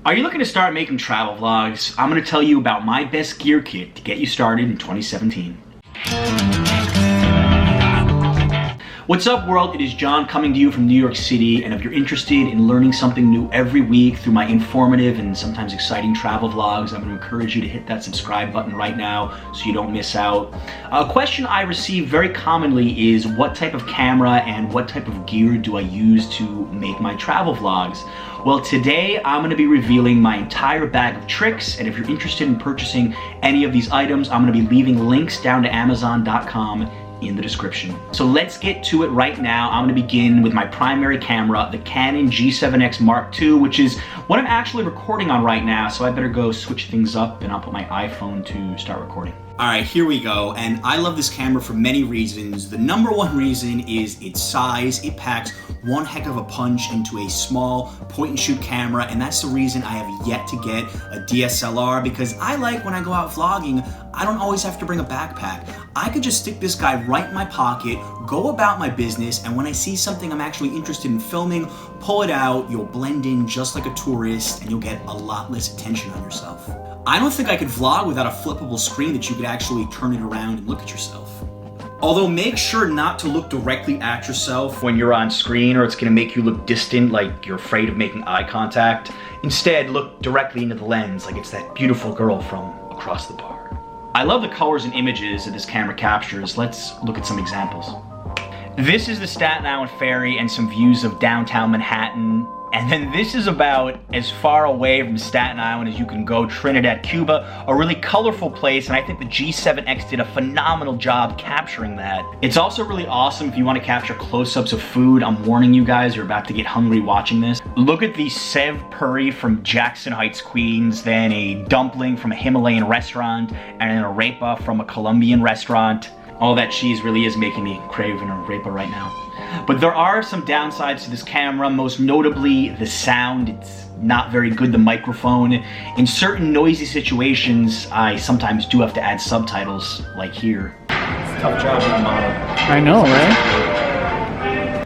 Are you looking to start making travel vlogs? I'm going to tell you about my best gear kit to get you started in 2017. What's up, world? It is John coming to you from New York City, and if you're interested in learning something new every week through my informative and sometimes exciting travel vlogs, I'm going to encourage you to hit that subscribe button right now so you don't miss out. A question I receive very commonly is what type of camera and what type of gear do I use to make my travel vlogs? Well, today I'm going to be revealing my entire bag of tricks, and if you're interested in purchasing any of these items, I'm going to be leaving links down to Amazon.com in the description. So let's get to it right now. I'm going to begin with my primary camera, the Canon G7x Mark II, which is what I'm actually recording on right now, so I better go switch things up and I'll put my iPhone to start recording. Alright, here we go, and I love this camera for many reasons. The number one reason is its size. It packs one heck of a punch into a small point-and-shoot camera, and that's the reason I have yet to get a DSLR, because I like when I go out vlogging, I don't always have to bring a backpack. I could just stick this guy right in my pocket, go about my business, and when I see something I'm actually interested in filming, pull it out, you'll blend in just like a tourist, and you'll get a lot less attention on yourself. I don't think I could vlog without a flippable screen that you could actually turn it around and look at yourself. Although make sure not to look directly at yourself when you're on screen, or it's gonna make you look distant, like you're afraid of making eye contact. Instead, look directly into the lens like it's that beautiful girl from across the bar. I love the colors and images that this camera captures. Let's look at some examples. This is the Staten Island Ferry and some views of downtown Manhattan. And then this is about as far away from Staten Island as you can go, Trinidad, Cuba, a really colorful place, and I think the G7X did a phenomenal job capturing that. It's also really awesome if you want to capture close-ups of food. I'm warning you guys, you're about to get hungry watching this. Look at the Sev Puri from Jackson Heights, Queens, then a dumpling from a Himalayan restaurant, and then a repa from a Colombian restaurant. All that cheese really is making me crave a repa right now. But there are some downsides to this camera, most notably the sound. It's not very good, the microphone. In certain noisy situations, I sometimes do have to add subtitles, like here. It's a tough job being a model. I know, right?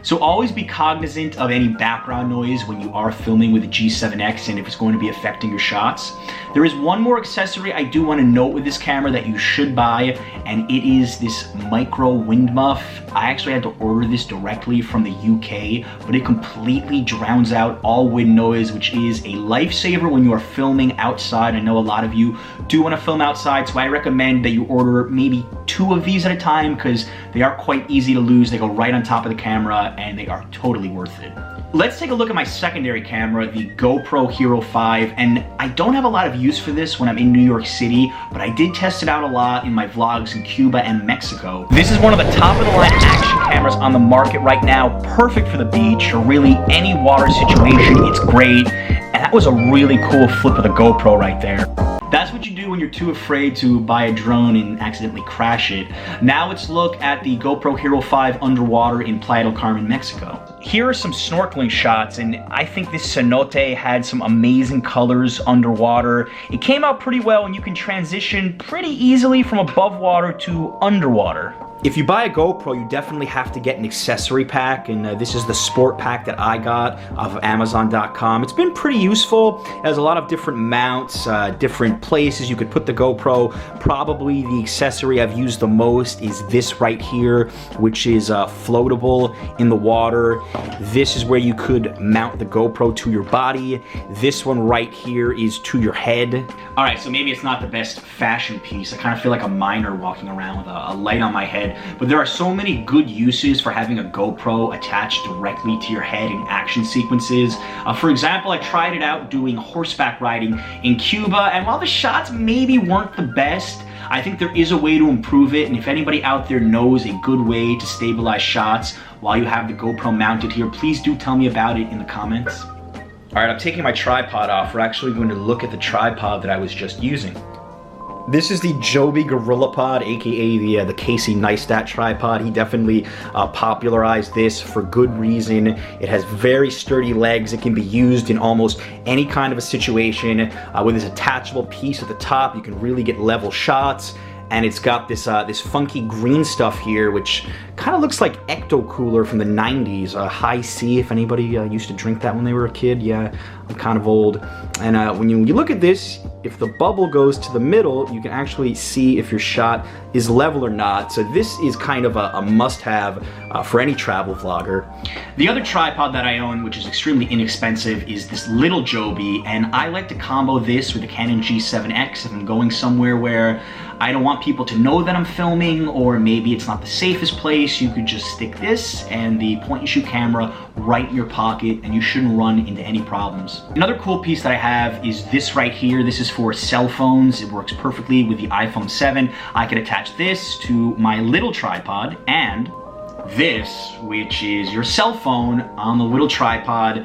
So always be cognizant of any background noise when you are filming with the G7X and if it's going to be affecting your shots. There is one more accessory I do want to note with this camera that you should buy, and it is this micro wind muff. I actually had to order this directly from the UK, but it completely drowns out all wind noise, which is a lifesaver when you are filming outside. I know a lot of you do want to film outside, so I recommend that you order maybe 2 of these at a time because they are quite easy to lose. They go right on top of the camera and they are totally worth it. Let's take a look at my secondary camera, the Gopro Hero 5, and I don't have a lot of use for this when I'm in New York City, but I did test it out a lot in my vlogs in Cuba and Mexico. This is one of the top-of-the-line action cameras on the market right now, perfect for the beach or really any water situation. It's great, and that was a really cool flip of the GoPro right there. That's what you do when you're too afraid to buy a drone and accidentally crash it. Now let's look at the GoPro Hero 5 underwater in Playa, Carmen, Mexico. Here are some snorkeling shots, and I think this cenote had some amazing colors underwater. It came out pretty well, and you can transition pretty easily from above water to underwater. If you buy a GoPro, you definitely have to get an accessory pack, and this is the sport pack that I got off of Amazon.com. It's been pretty useful. It has a lot of different mounts, different places you could put the GoPro. Probably the accessory I've used the most is this right here, which is floatable in the water. This is where you could mount the GoPro to your body. This one right here is to your head. All right, so maybe it's not the best fashion piece. I kind of feel like a miner walking around with a light on my head. But there are so many good uses for having a GoPro attached directly to your head in action sequences. For example, I tried it out doing horseback riding in Cuba, and while the shots maybe weren't the best, I think there is a way to improve it, and if anybody out there knows a good way to stabilize shots while you have the GoPro mounted here, please do tell me about it in the comments. All right, I'm taking my tripod off. We're actually going to look at the tripod that I was just using. This is the Joby Gorillapod, aka the Casey Neistat tripod. He definitely popularized this for good reason. It has very sturdy legs. It can be used in almost any kind of a situation. With this attachable piece at the top, you can really get level shots. and it's got this this funky green stuff here, which kind of looks like Ecto Cooler from the 90s. High C, if anybody used to drink that when they were a kid. Yeah, I'm kind of old. And when you look at this, if the bubble goes to the middle, you can actually see if your shot is level or not. So this is kind of a must-have for any travel vlogger. The other tripod that I own, which is extremely inexpensive, is this little Joby, and I like to combo this with the Canon G7x if I'm going somewhere where I don't want people to know that I'm filming, or maybe it's not the safest place. You could just stick this and the point and shoot camera right in your pocket, and you shouldn't run into any problems. Another cool piece that I have is this right here. This is for cell phones. It works perfectly with the iPhone 7. I could attach this to my little tripod, and this, which is your cell phone on the little tripod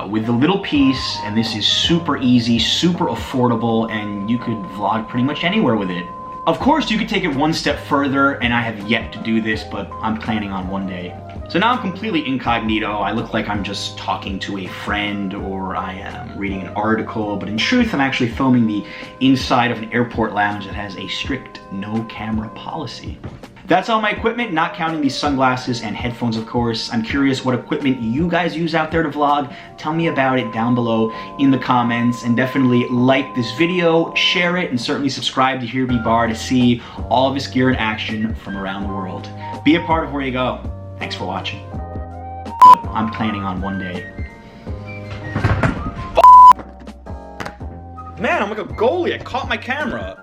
with the little piece, and this is super easy, super affordable, and you could vlog pretty much anywhere with it. Of course, you could take it one step further, and I have yet to do this, but I'm planning on one day. So now I'm completely incognito. I look like I'm just talking to a friend, or I am reading an article, but in truth, I'm actually filming the inside of an airport lounge that has a strict no camera policy. That's all my equipment, not counting these sunglasses and headphones, of course. I'm curious what equipment you guys use out there to vlog. Tell me about it down below in the comments, and definitely like this video, share it, and certainly subscribe to Here Be Barr to see all of this gear in action from around the world. Be a part of where you go. Thanks for watching. But I'm planning on one day. Man, I'm like a goalie. I caught my camera.